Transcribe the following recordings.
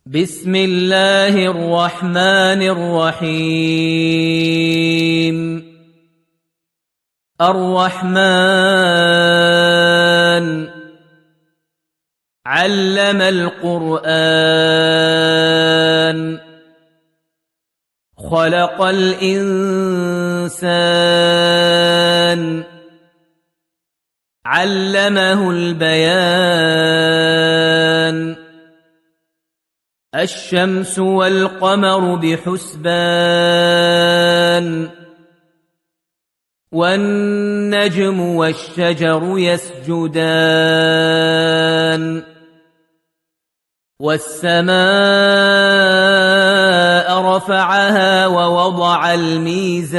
بسم الله الرحمن الرحيم. الرحمن علم القرآن خلق الإنسان علمه البيان. الشمس والقمر بحسبان والنجم والشجر يسجدان والسماء رفعها ووضع الميزان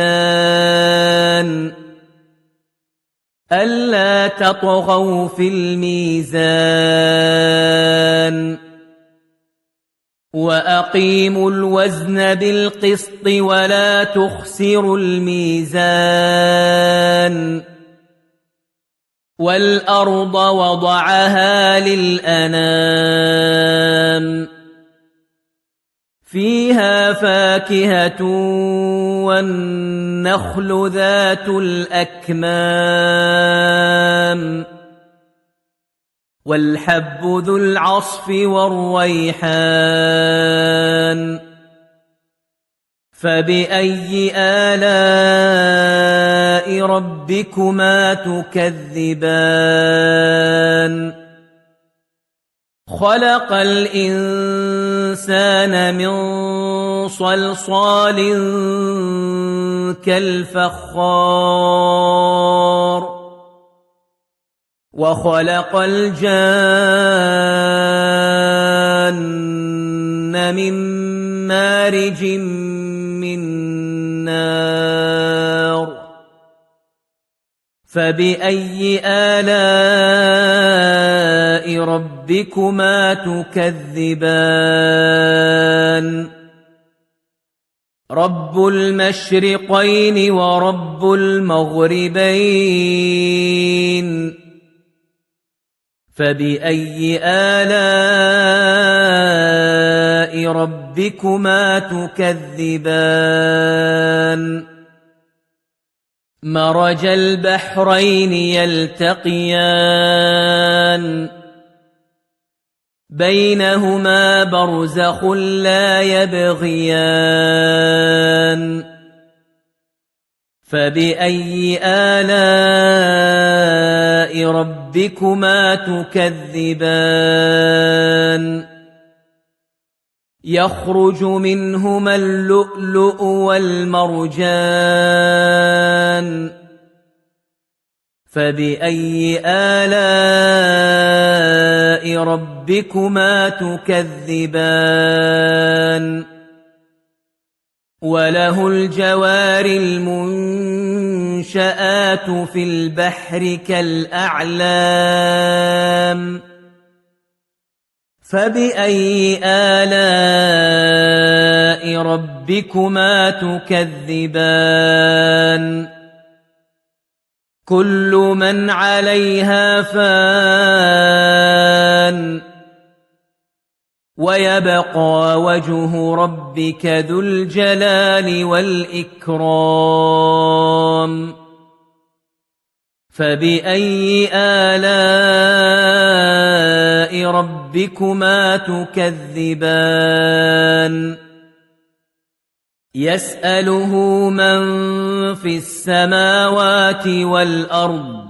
ألا تطغوا في الميزان وأقيموا الوزن بالقسط ولا تخسروا الميزان والأرض وضعها للأنام فيها فاكهة والنخل ذات الأكمام والحب ذو العصف والريحان. فبأي آلاء ربكما تكذبان خلق الإنسان من صلصال كالفخار وخلق الجان من مارج من نار. فبأي آلاء ربكما تكذبان رب المشرقين ورب المغربين. فبأي آلاء ربكما تكذبان مرج البحرين يلتقيان بينهما برزخ لا يبغيان. فبأي آلاء ربكما تكذبان يخرج منهما اللؤلؤ والمرجان. فبأي آلاء ربكما تكذبان وله الجوار المنشآت في البحر كالأعلام. فبأي آلاء ربكما تكذبان كل من عليها فان ويبقى وجه ربك ذو الجلال والإكرام. فبأي آلاء ربكما تكذبان يسأله من في السماوات والأرض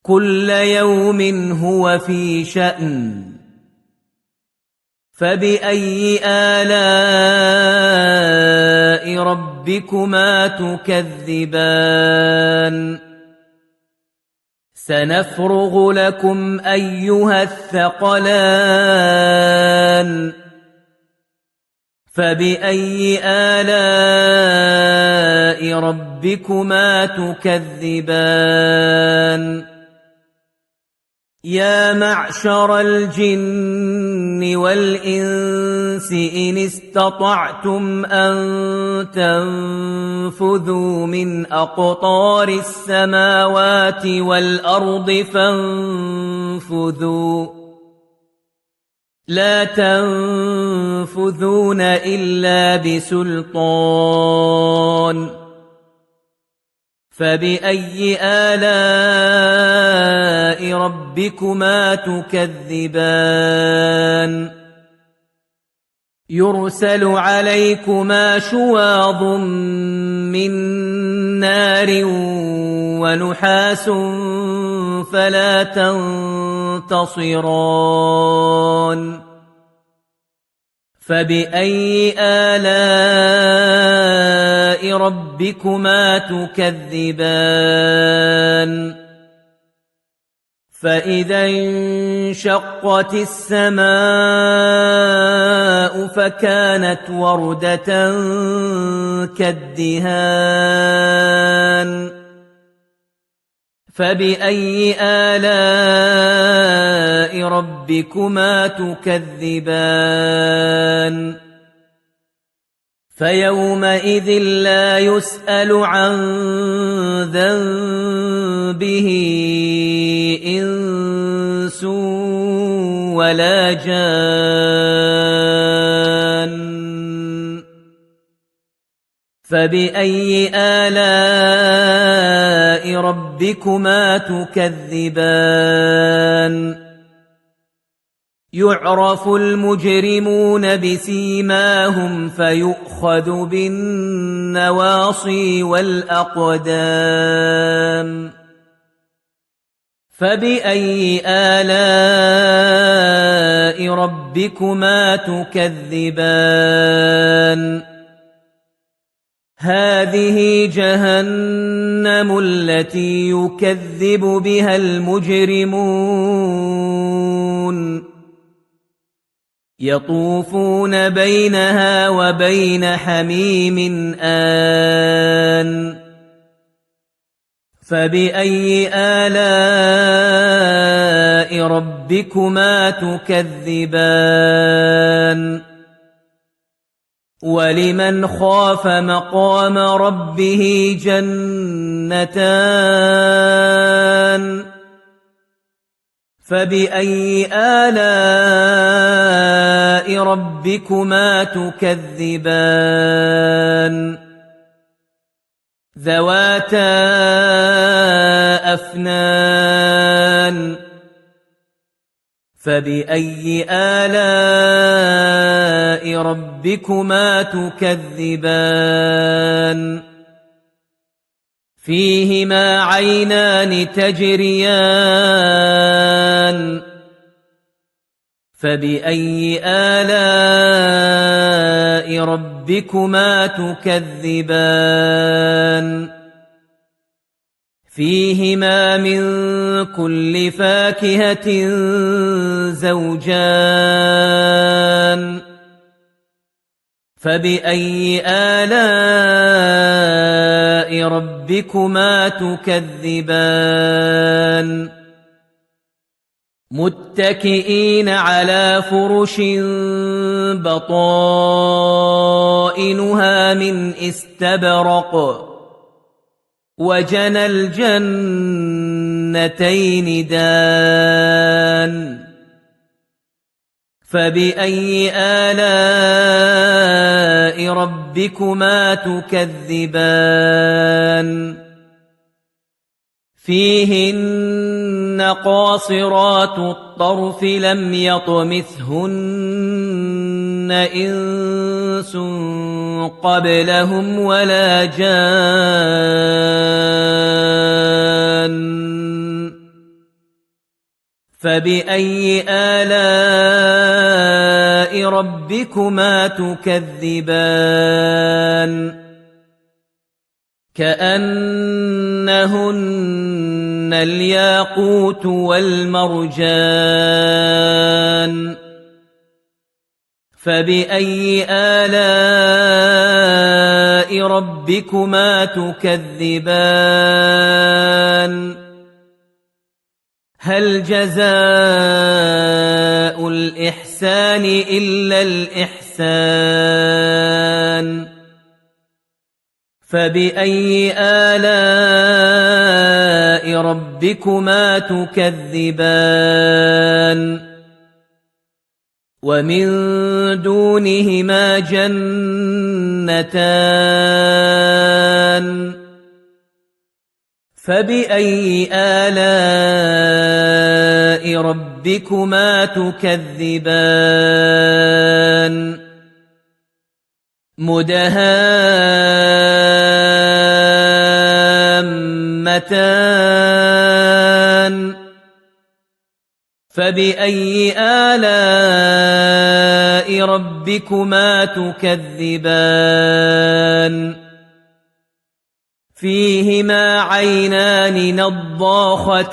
كل يوم هو في شأن. فبأي آلاء ربكما تكذبان سنفرغ لكم أيها الثقلان. فبأي آلاء ربكما تكذبان يا معشر الجن والإنس إن استطعتم أن تنفذوا من أقطار السماوات والأرض فانفذوا لا تنفذون إلا بسلطان فبأي آلاء ربكما تكذبان يرسل عليكما شواظ من نار ونحاس فلا تنتصران فبأي آلاء ربكما تكذبان فإذا انشقت السماء فكانت وردة كالدهان فبأي آلاء ربكما تكذبان فيومئذ لا يسأل عن ذنبه إنس ولا جان فبأي آلاء ربكما تكذبان يعرف المجرمون بسيماهم فيؤخذ بالنواصي والأقدام فبأي آلاء ربكما تكذبان هذه جهنم التي يكذب بها المجرمون يطوفون بينها وبين حميم آن فبأي آلاء ربكما تكذبان ولمن خاف مقام ربه جنتان فبأي آلاء ربكما تكذبان ذواتا أفنان فبأي آلاء ربكما تكذبان فيهما عينان تجريان فبأي آلاء ربكما تكذبان فيهما من كل فاكهة زوجان فبأي آلاء ربكما تكذبان متكئين على فرش بطائنها من استبرق وجنى الجنتين دان فبأي آلاء ربكما تكذبان فيهن قاصرات الطرف لم يطمثهن إنس قبلهم ولا جان فبأي آلاء ربكما تكذبان كأنهن الياقوت والمرجان فبأي آلاء ربكما تكذبان هل جزاء الإحسان إلا الإحسان فبأي آلاء ربكما تكذبان ومن دونهما جنتان فبأي آلاء ربكما تكذبان مدهامتان فبأي آلاء ربكما تكذبان فيهما عينان نضاختان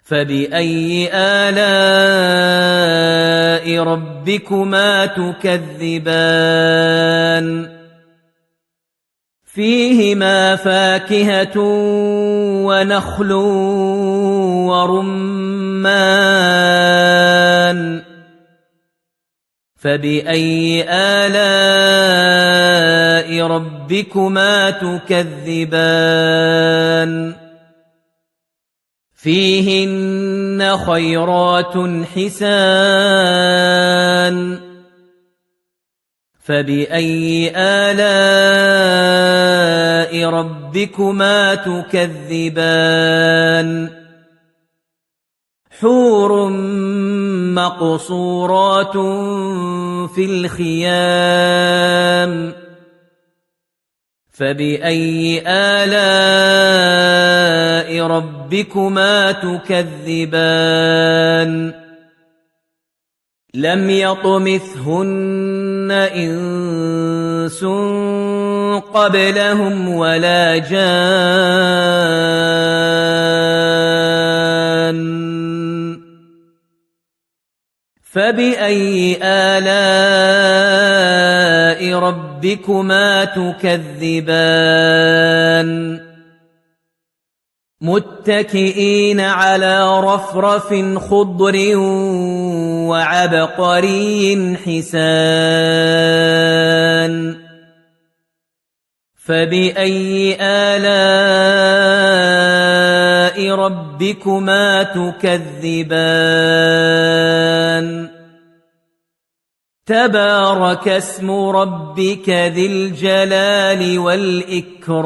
فبأي آلاء ربكما تكذبان فيهما فاكهة ونخل ورمان فبأي آلاء ربكما تكذبان فيهن خيرات حسان فبأي آلاء ربكما تكذبان حور مقصورات في الخيام فبأي آلاء ربكما تكذبان لم يطمثهن إنس قبلهم ولا جان فبأي آلاء ربكما تكذبان متكئين على رفرف خضر وعبقري حسان فبأي آلاء ربكما تكذبان تبارك اسم ربك ذي الجلال والإكرام